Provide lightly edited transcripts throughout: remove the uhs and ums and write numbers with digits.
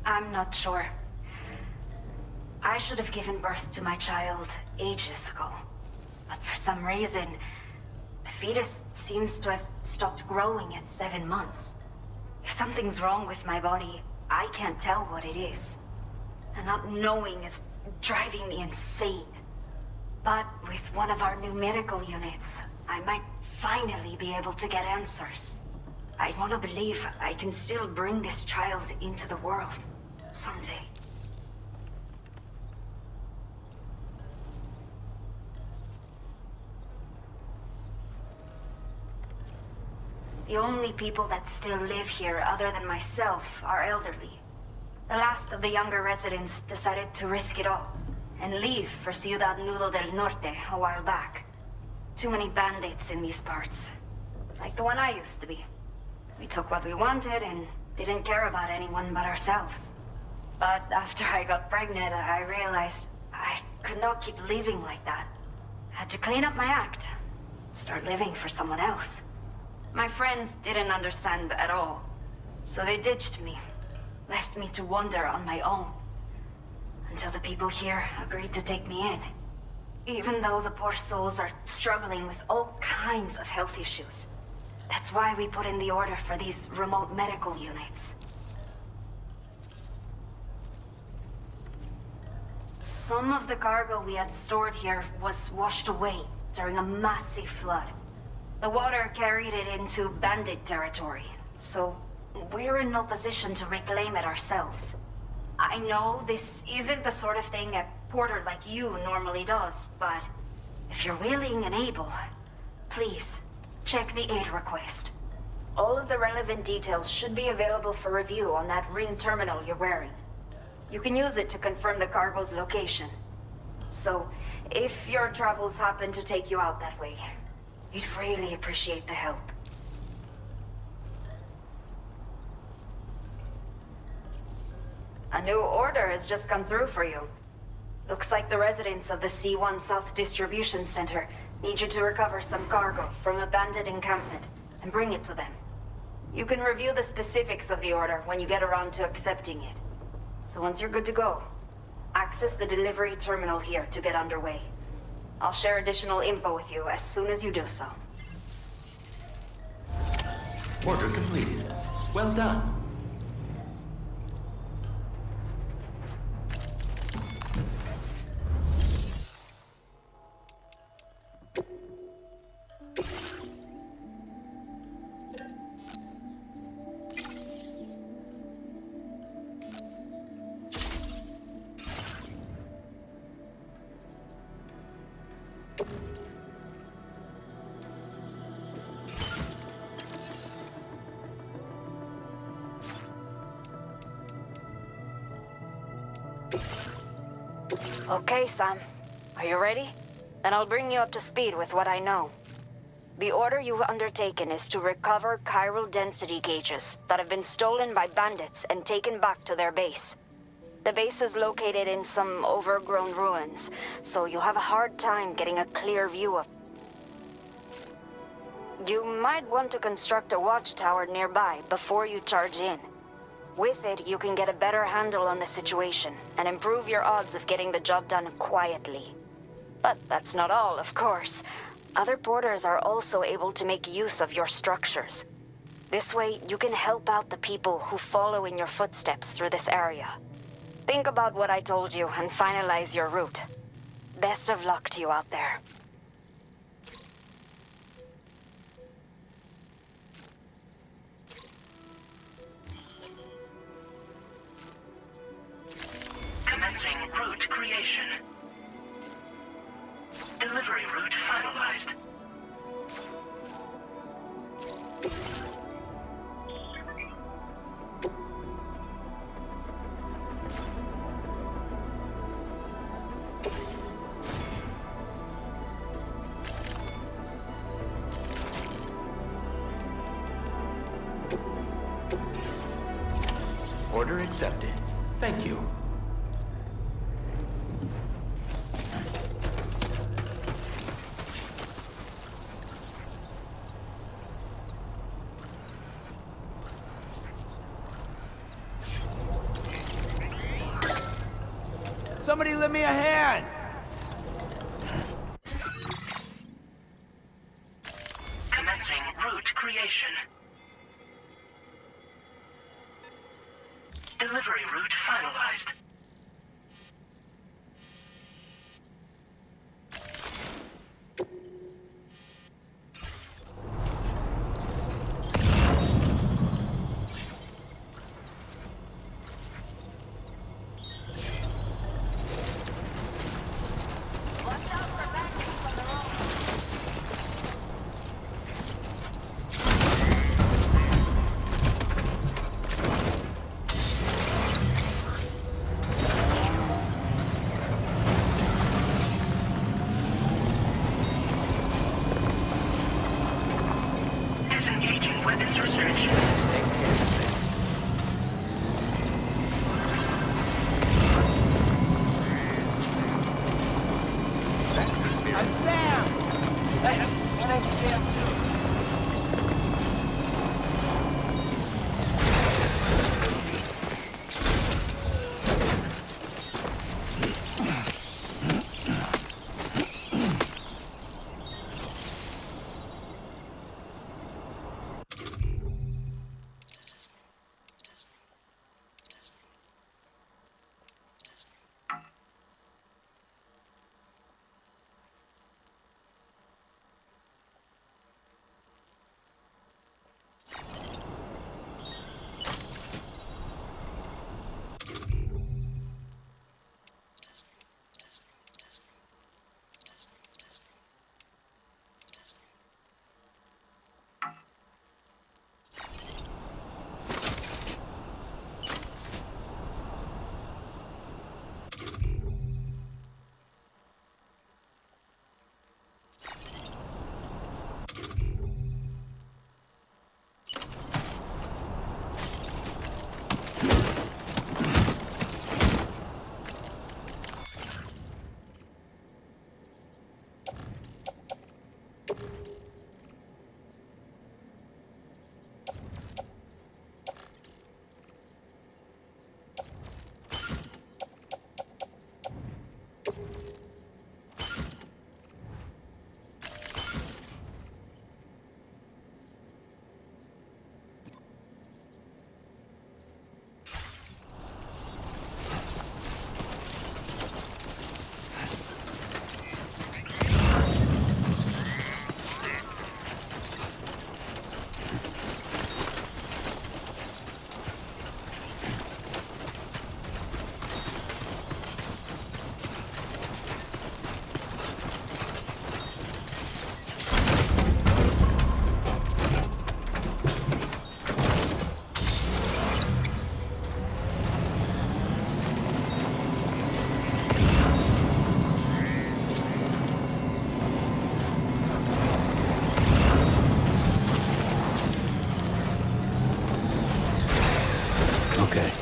I'm not sure. I should have given birth to my child ages ago. But for some reason, the fetus seems to have stopped growing at 7 months. If something's wrong with my body, I can't tell what it is. And not knowing is driving me insane. But with one of our new medical units, I might finally be able to get answers. I want to believe I can still bring this child into the world someday. The only people that still live here other than myself are elderly. The last of the younger residents decided to risk it all and leave for Ciudad Nudo del Norte a while back. Too many bandits in these parts. Like the one I used to be. We took what we wanted and didn't care about anyone but ourselves. But after I got pregnant, I realized I could not keep living like that. Had to clean up my act. Start living for someone else. My friends didn't understand at all. So they ditched me. Left me to wander on my own. Until the people here agreed to take me in. Even though the poor souls are struggling with all kinds of health issues. That's why we put in the order for these remote medical units. Some of the cargo we had stored here was washed away during a massive flood. The water carried it into bandit territory, so we're in no position to reclaim it ourselves. I know this isn't the sort of thing a porter like you normally does, but if you're willing and able, please, check the aid request. All of the relevant details should be available for review on that ring terminal you're wearing. You can use it to confirm the cargo's location. So, if your travels happen to take you out that way, we'd really appreciate the help. A new order has just come through for you. Looks like the residents of the C1 South Distribution Center need you to recover some cargo from a bandit encampment and bring it to them. You can review the specifics of the order when you get around to accepting it. So once you're good to go, access the delivery terminal here to get underway. I'll share additional info with you as soon as you do so. Order completed. Well done. Okay, Sam. Are you ready? Then I'll bring you up to speed with what I know. The order you've undertaken is to recover chiral density gauges that have been stolen by bandits and taken back to their base. The base is located in some overgrown ruins, so you'll have a hard time getting a clear view of... You might want to construct a watchtower nearby before you charge in. With it, you can get a better handle on the situation and improve your odds of getting the job done quietly. But that's not all, of course. Other porters are also able to make use of your structures. This way, you can help out the people who follow in your footsteps through this area. Think about what I told you and finalize your route. Best of luck to you out there. Commencing route creation. Delivery route finalized. Order accepted. Thank you. Somebody lend me a hand! Commencing route creation. Delivery route finalized. Disengaging weapons restrictions. I'm Sam! Hey, my name's Sam too. Okay.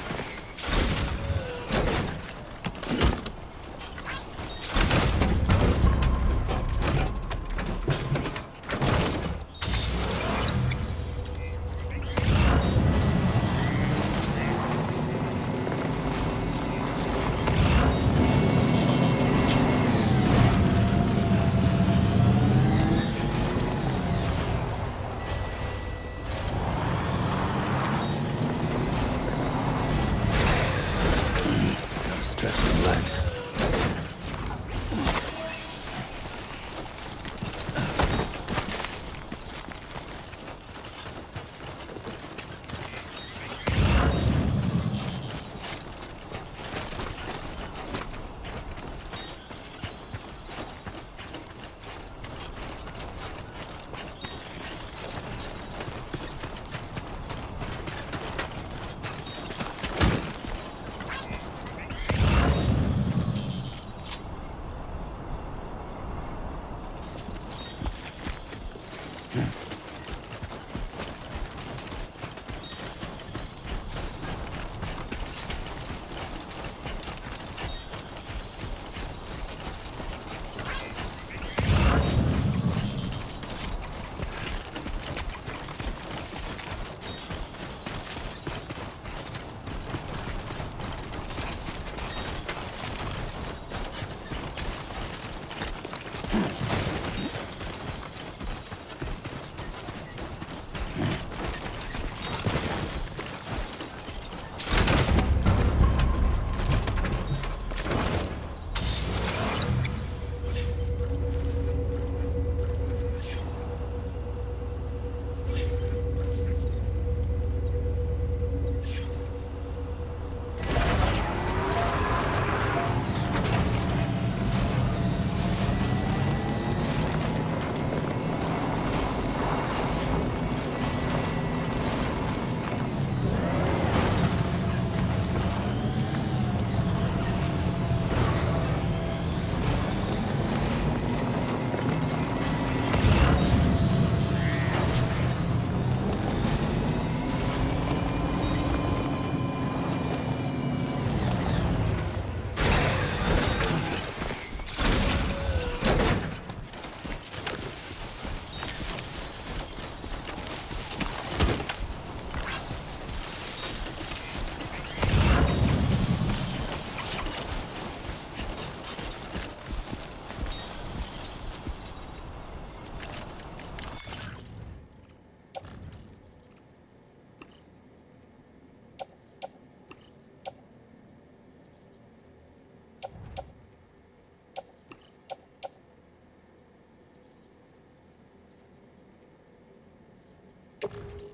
Okay.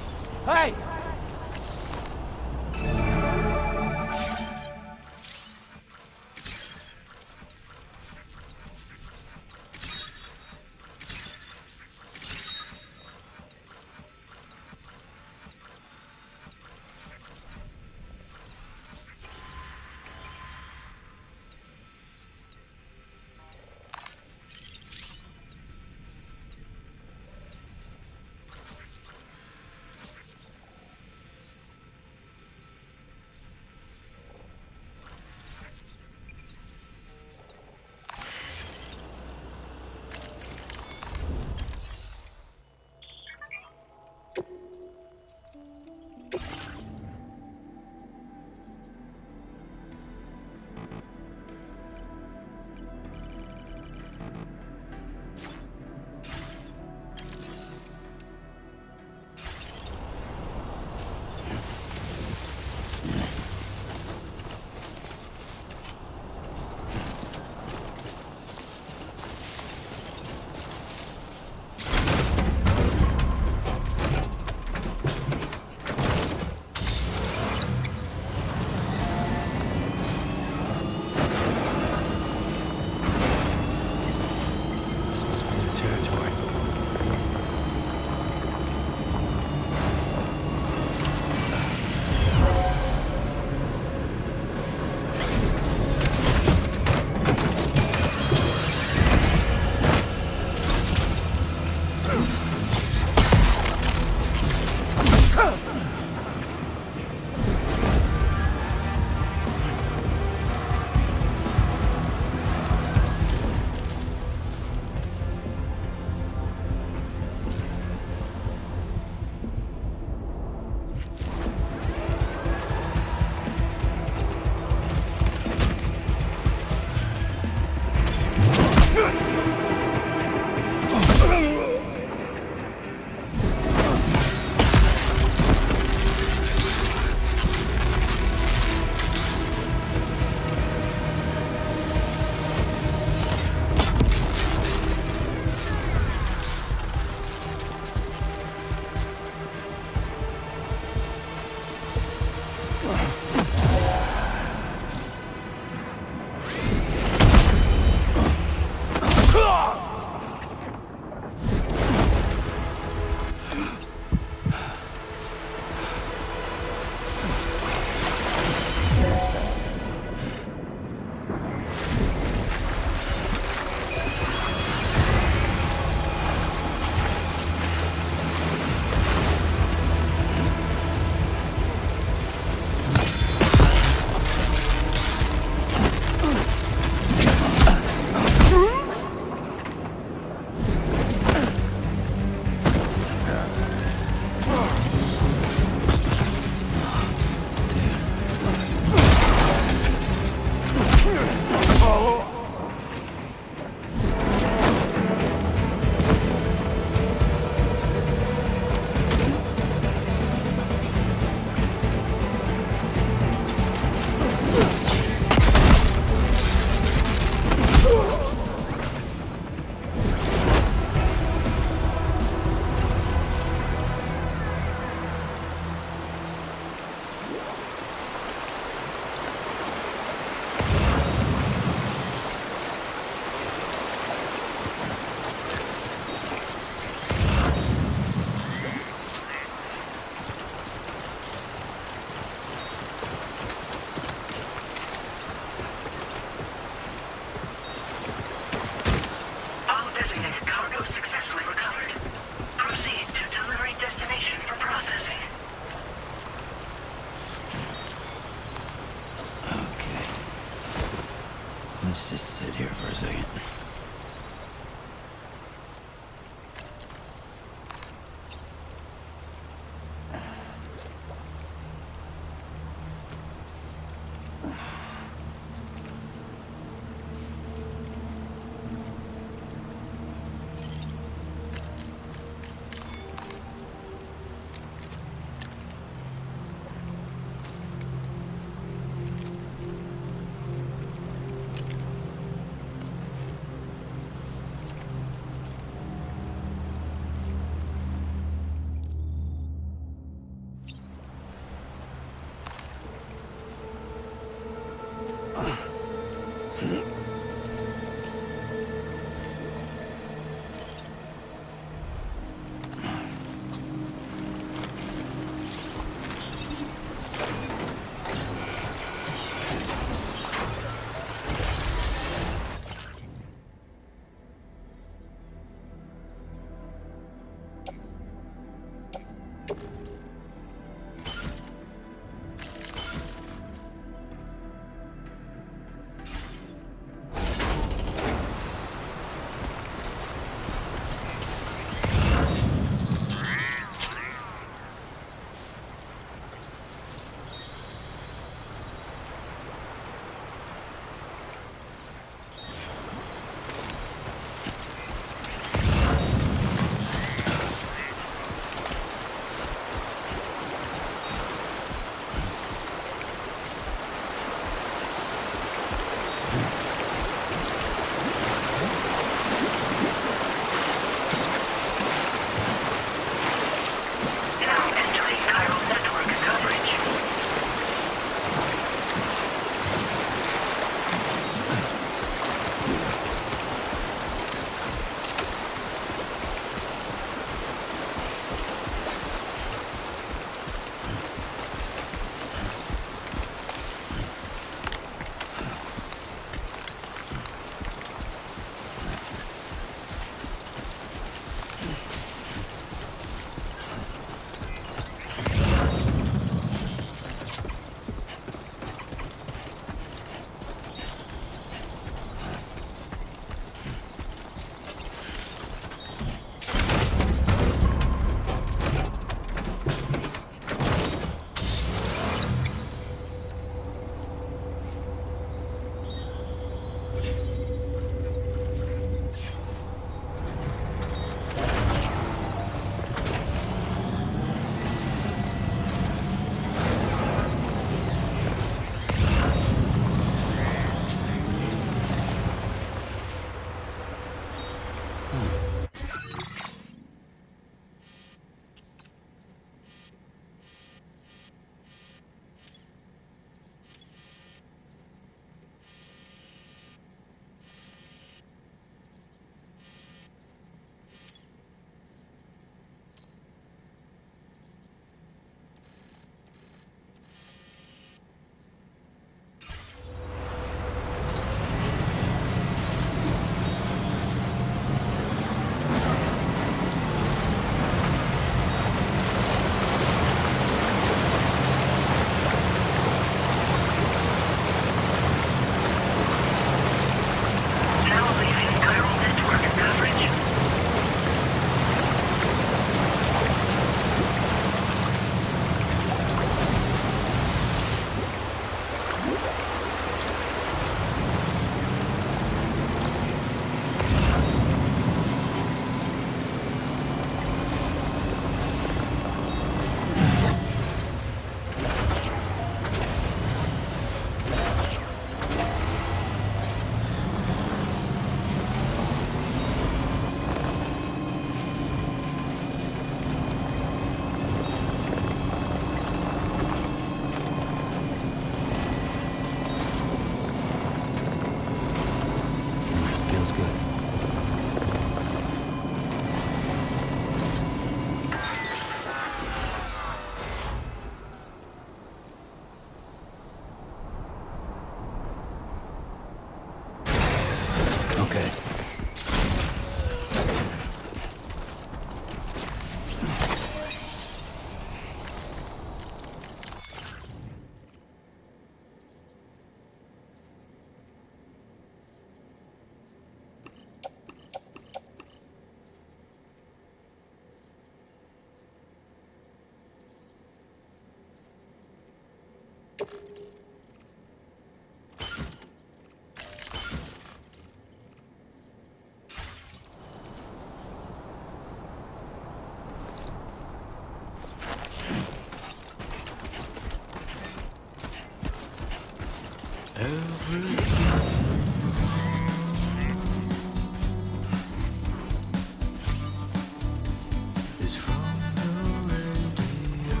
Is from the radio.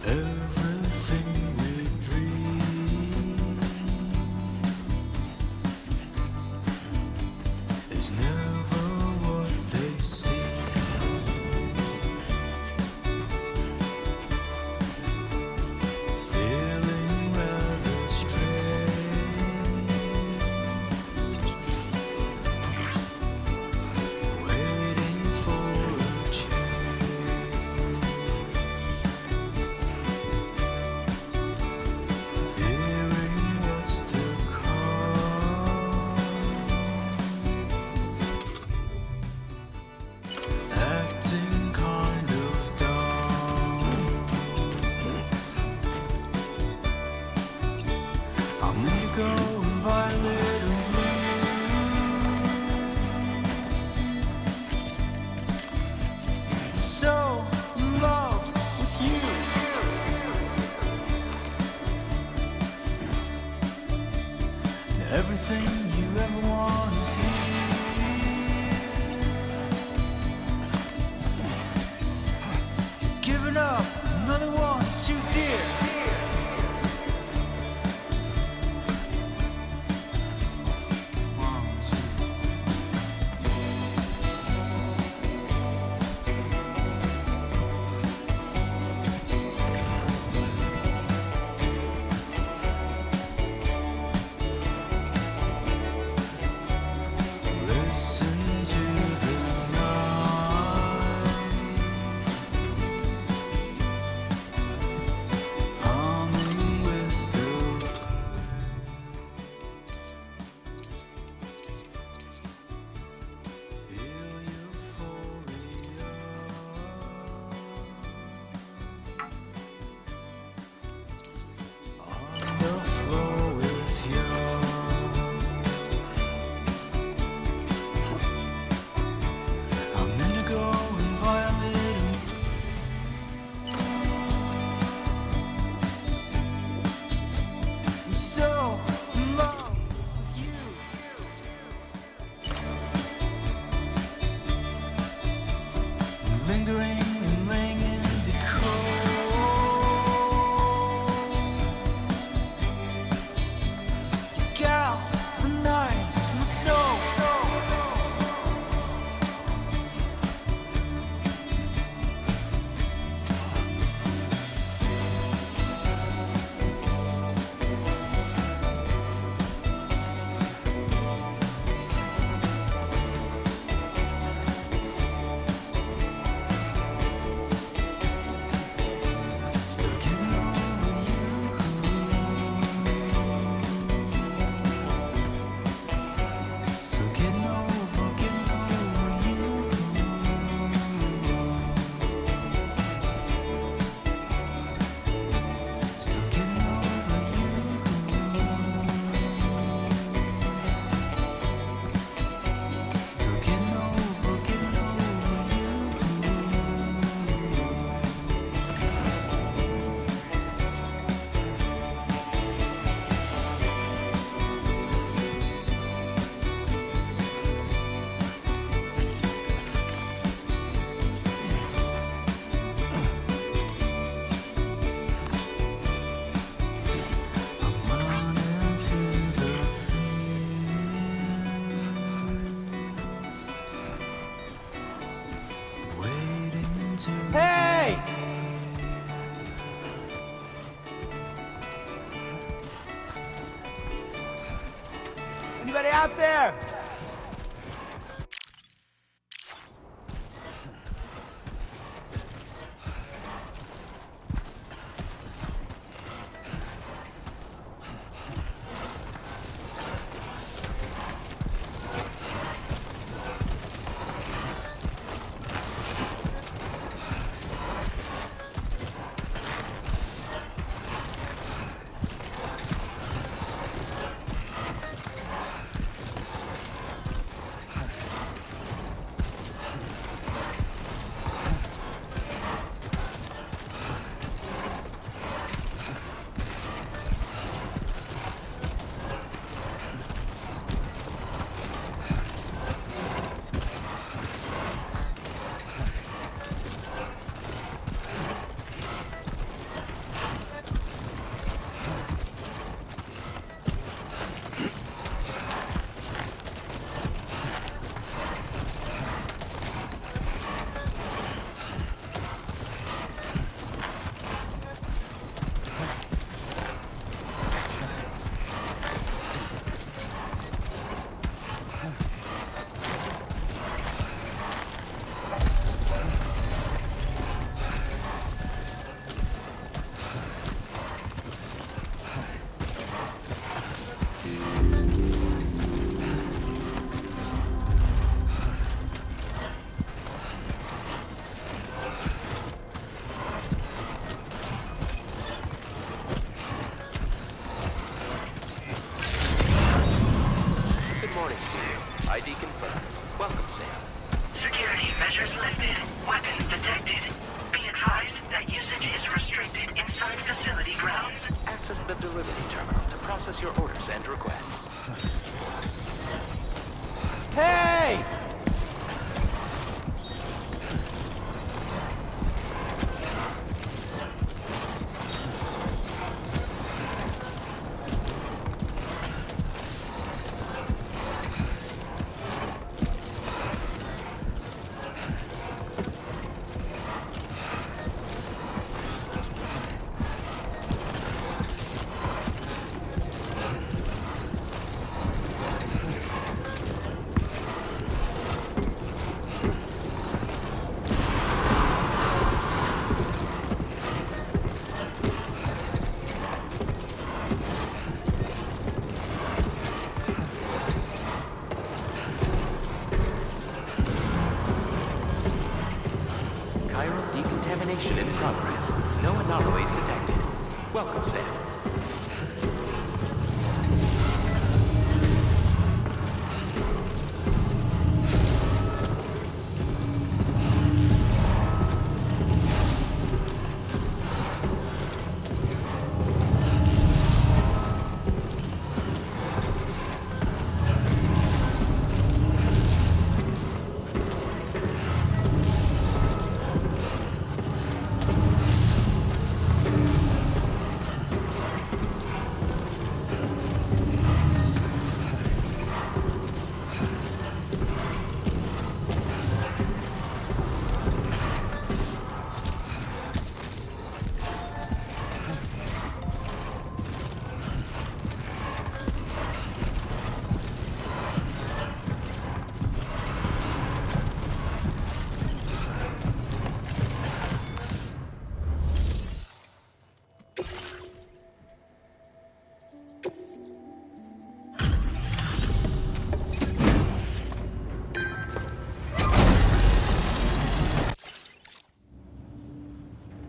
Everything we dream is never what they seem. Feeling rather strange, waiting for a change, fearing what's to come, acting kind of dumb. I'm gonna go and violate a I'm so in love with you. And everything you ever want is here. Giving up another one too dear. Listen to the night, humming with the feel euphoria on the floor with you. I'm gonna go and violate I'm so in love with you. Lingering and laying in the cold. Galvanize my soul. Still getting over you. Still getting over you. Still getting over you. Still getting over you. I'm running through the field, waiting to Hey! Anybody out there? Measures lifted. Weapons detected. Be advised that usage is restricted inside facility grounds. Access the delivery terminal to process your orders and requests. Hey! Decontamination in progress. No anomalies detected. Welcome, Sam.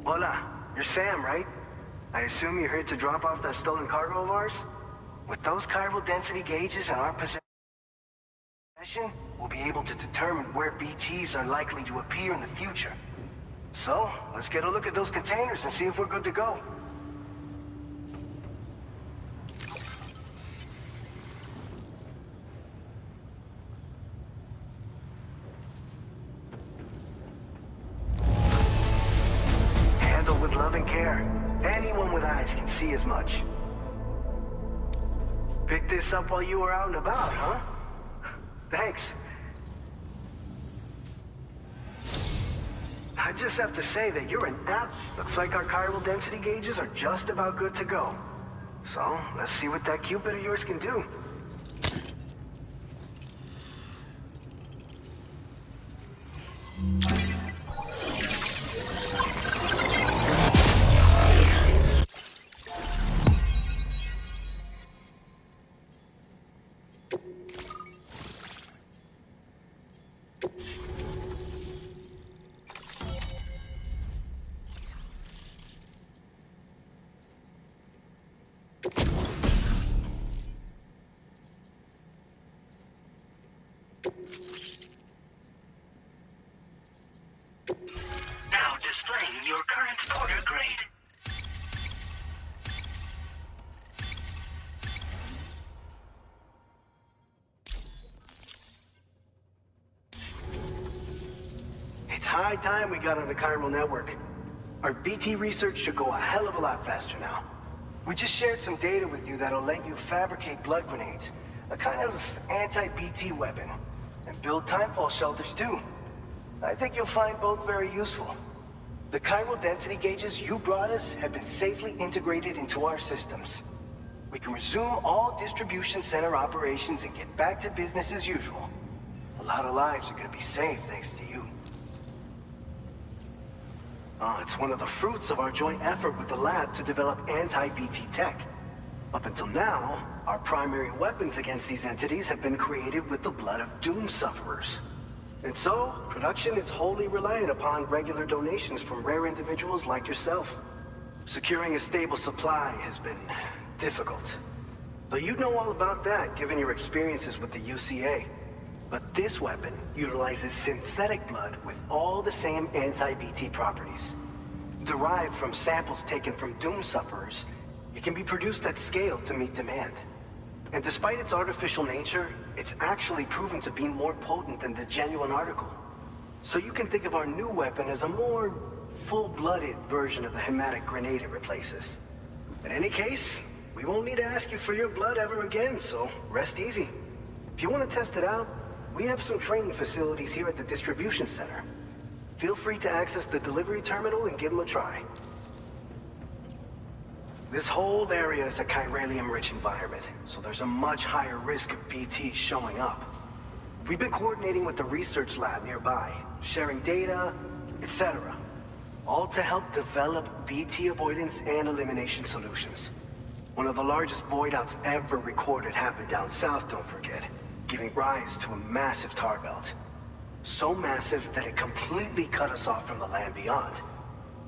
Hola, you're Sam, right? I assume you're here to drop off that stolen cargo of ours? With those chiral density gauges in our possession, we'll be able to determine where BTs are likely to appear in the future. So, let's get a look at those containers and see if we're good to go. Handled with love and care. Anyone with eyes can see as much. Picked this up while you were out and about, huh? Thanks. I just have to say that you're an app. Looks like our chiral density gauges are just about good to go. So, let's see what that Cupid of yours can do. Now displaying your current order grade. It's high time we got on the chiral network. Our BT research should go a hell of a lot faster now. We just shared some data with you that'll let you fabricate blood grenades, a kind of anti-BT weapon, and build timefall shelters too. I think you'll find both very useful. The chiral density gauges you brought us have been safely integrated into our systems. We can resume all distribution center operations and get back to business as usual. A lot of lives are gonna be saved thanks to you. It's one of the fruits of our joint effort with the lab to develop anti-BT tech. Up until now, our primary weapons against these entities have been created with the blood of doom sufferers. And so, production is wholly reliant upon regular donations from rare individuals like yourself. Securing a stable supply has been difficult. Though you'd know all about that, given your experiences with the UCA. But this weapon utilizes synthetic blood with all the same anti-BT properties. Derived from samples taken from doom sufferers, it can be produced at scale to meet demand. And despite its artificial nature, it's actually proven to be more potent than the genuine article. So you can think of our new weapon as a more full-blooded version of the hematic grenade it replaces. In any case, we won't need to ask you for your blood ever again, so rest easy. If you want to test it out, we have some training facilities here at the distribution center. Feel free to access the delivery terminal and give them a try. This whole area is a chiralium-rich environment, so there's a much higher risk of BTs showing up. We've been coordinating with the research lab nearby, sharing data, etc. All to help develop BT avoidance and elimination solutions. One of the largest void-outs ever recorded happened down south, don't forget, giving rise to a massive tar belt. So massive that it completely cut us off from the land beyond.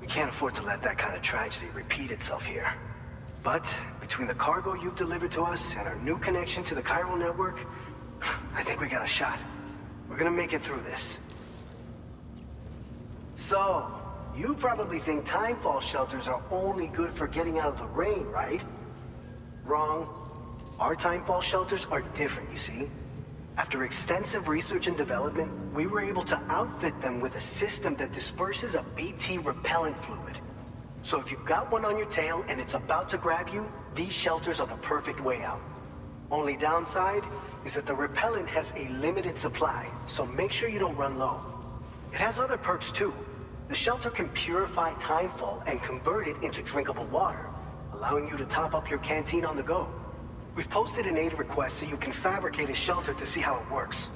We can't afford to let that kind of tragedy repeat itself here. But between the cargo you've delivered to us and our new connection to the chiral network, I think we got a shot. We're gonna make it through this. So, you probably think timefall shelters are only good for getting out of the rain, right? Wrong. Our timefall shelters are different, you see. After extensive research and development, we were able to outfit them with a system that disperses a BT repellent fluid. So if you've got one on your tail and it's about to grab you, these shelters are the perfect way out. Only downside is that the repellent has a limited supply, so make sure you don't run low. It has other perks too. The shelter can purify timefall and convert it into drinkable water, allowing you to top up your canteen on the go. We've posted an aid request so you can fabricate a shelter to see how it works.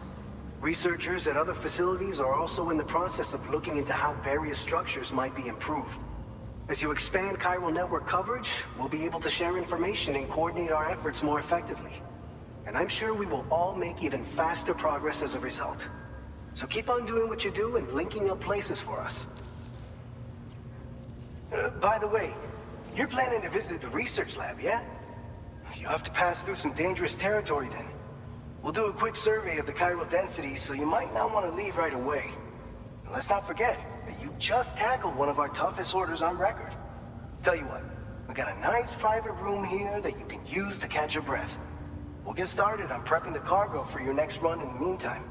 Researchers at other facilities are also in the process of looking into how various structures might be improved. As you expand chiral network coverage, we'll be able to share information and coordinate our efforts more effectively. And I'm sure we will all make even faster progress as a result. So keep on doing what you do and linking up places for us. By the way, you're planning to visit the research lab, yeah? You'll have to pass through some dangerous territory then. We'll do a quick survey of the chiral density, so you might not want to leave right away. And let's not forget that you just tackled one of our toughest orders on record. Tell you what, we got a nice private room here that you can use to catch your breath. We'll get started on prepping the cargo for your next run in the meantime.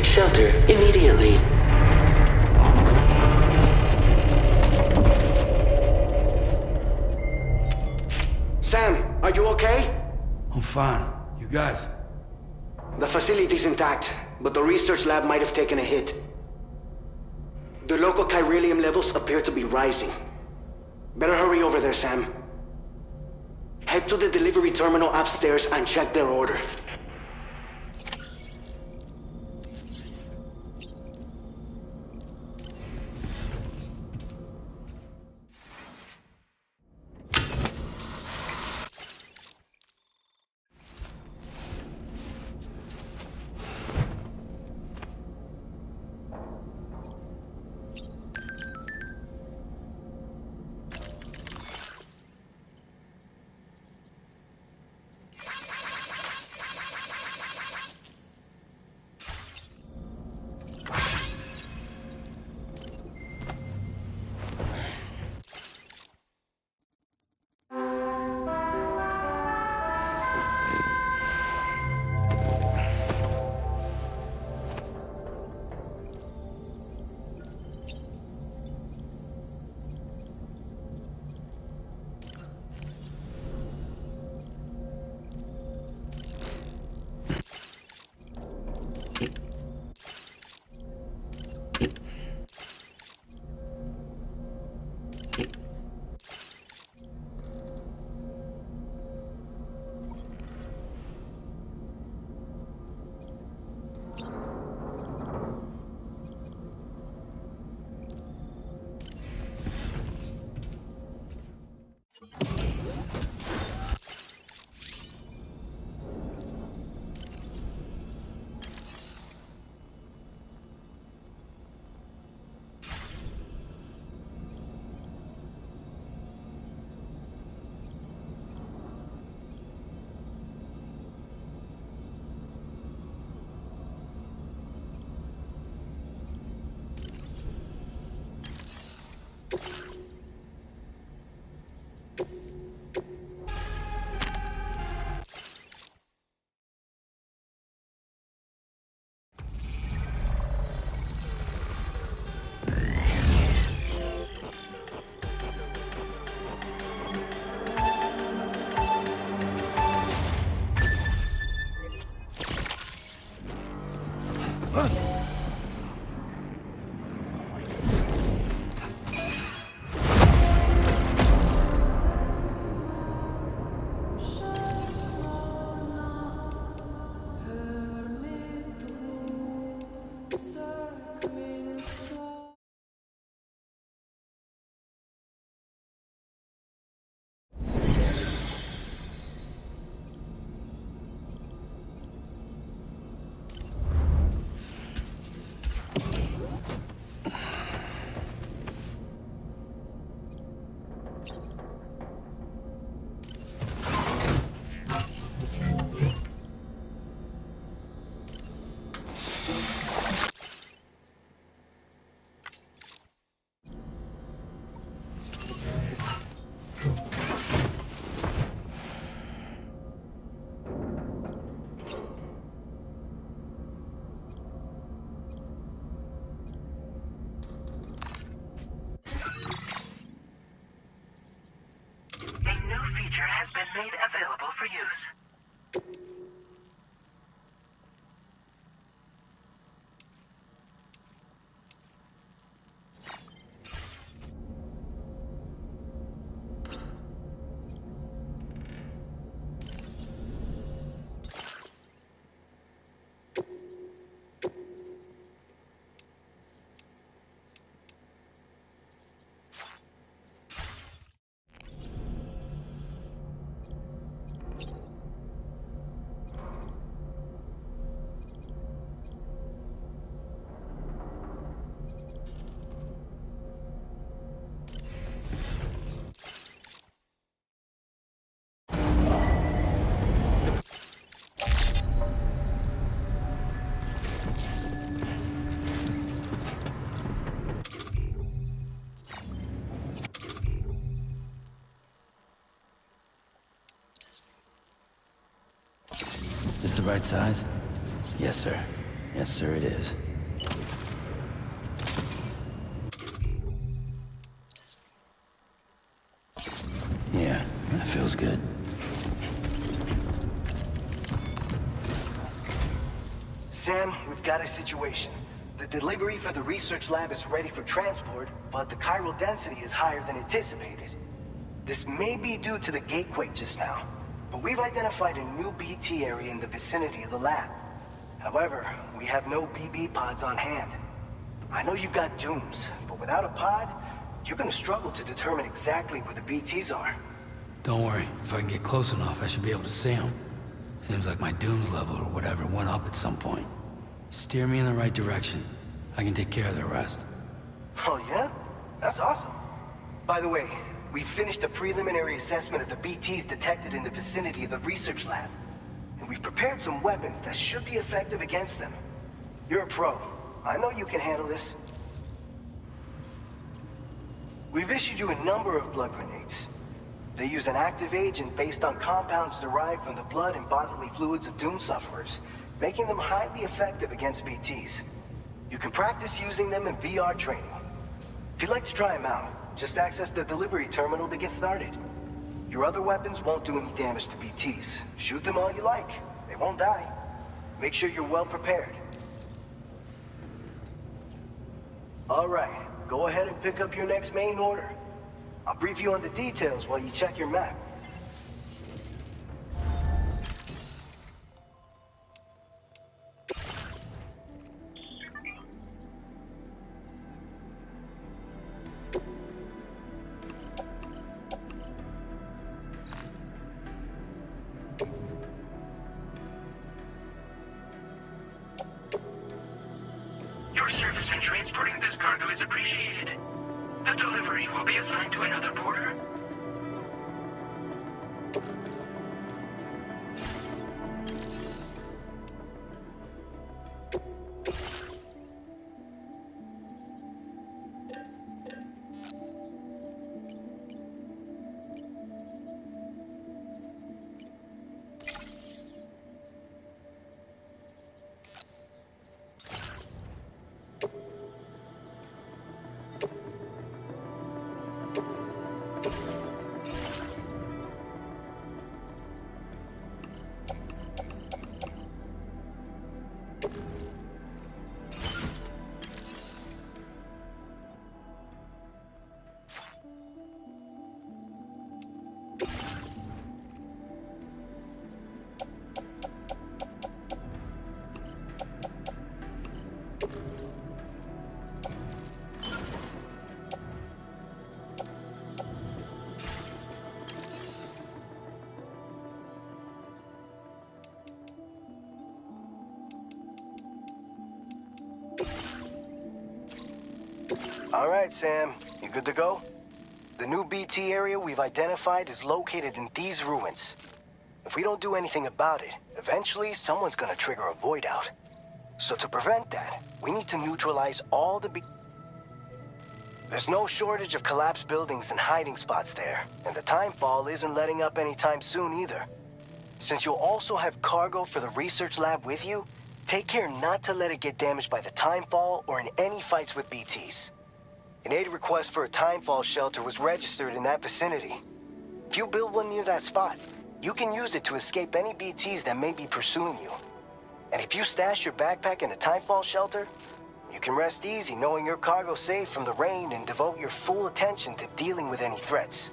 Shelter immediately. Sam, are you okay? I'm fine. You guys? The facility's intact, but the research lab might have taken a hit. The local chiralium levels appear to be rising. Better hurry over there, Sam. Head to the delivery terminal upstairs and check their order. feature has been made available for use. This the right size? Yes, sir. Yes, sir, it is. Yeah, that feels good. Sam, we've got a situation. The delivery for the research lab is ready for transport, but the chiral density is higher than anticipated. This may be due to the gatequake just now, but we've identified a new BT area in the vicinity of the lab. However, we have no BB pods on hand. I know you've got dooms, but without a pod, you're gonna struggle to determine exactly where the BTs are. Don't worry. If I can get close enough, I should be able to see them. Seems like my dooms level or whatever went up at some point. Steer me in the right direction. I can take care of the rest. Oh yeah? That's awesome. By the way, we finished a preliminary assessment of the BTs detected in the vicinity of the research lab. And we've prepared some weapons that should be effective against them. You're a pro. I know you can handle this. We've issued you a number of blood grenades. They use an active agent based on compounds derived from the blood and bodily fluids of doom sufferers, making them highly effective against BTs. You can practice using them in VR training. If you'd like to try them out, just access the delivery terminal to get started. Your other weapons won't do any damage to BTs. Shoot them all you like. They won't die. Make sure you're well prepared. All right, go ahead and pick up your next main order. I'll brief you on the details while you check your map. Your service in transporting this cargo is appreciated. The delivery will be assigned to another porter. All right, Sam. You good to go? The new BT area we've identified is located in these ruins. If we don't do anything about it, eventually someone's gonna trigger a void out. So to prevent that, we need to neutralize all the There's no shortage of collapsed buildings and hiding spots there, and the timefall isn't letting up anytime soon either. Since you'll also have cargo for the research lab with you, take care not to let it get damaged by the timefall or in any fights with BTs. An aid request for a timefall shelter was registered in that vicinity. If you build one near that spot, you can use it to escape any BTs that may be pursuing you. And if you stash your backpack in a timefall shelter, you can rest easy knowing your cargo's safe from the rain and devote your full attention to dealing with any threats.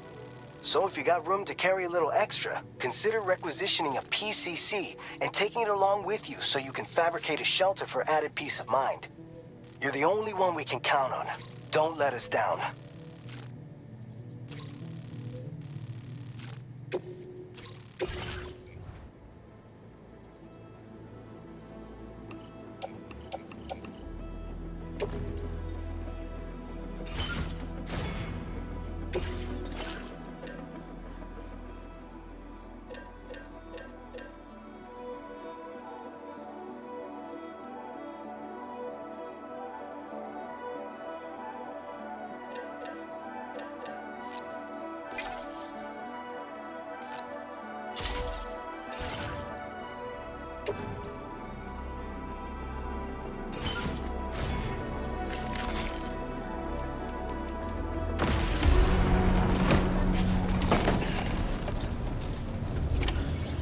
So if you got room to carry a little extra, consider requisitioning a PCC and taking it along with you so you can fabricate a shelter for added peace of mind. You're the only one we can count on. Don't let us down.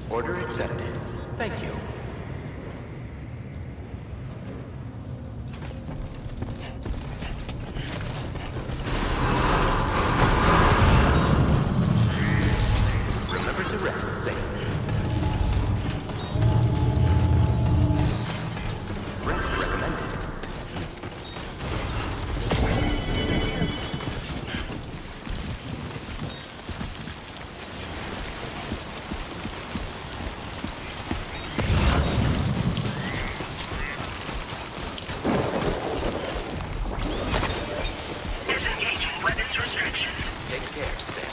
Order accepted. Thank you. Remember to rest safe. Rest recommended. Disengaging weapons restrictions. Take care.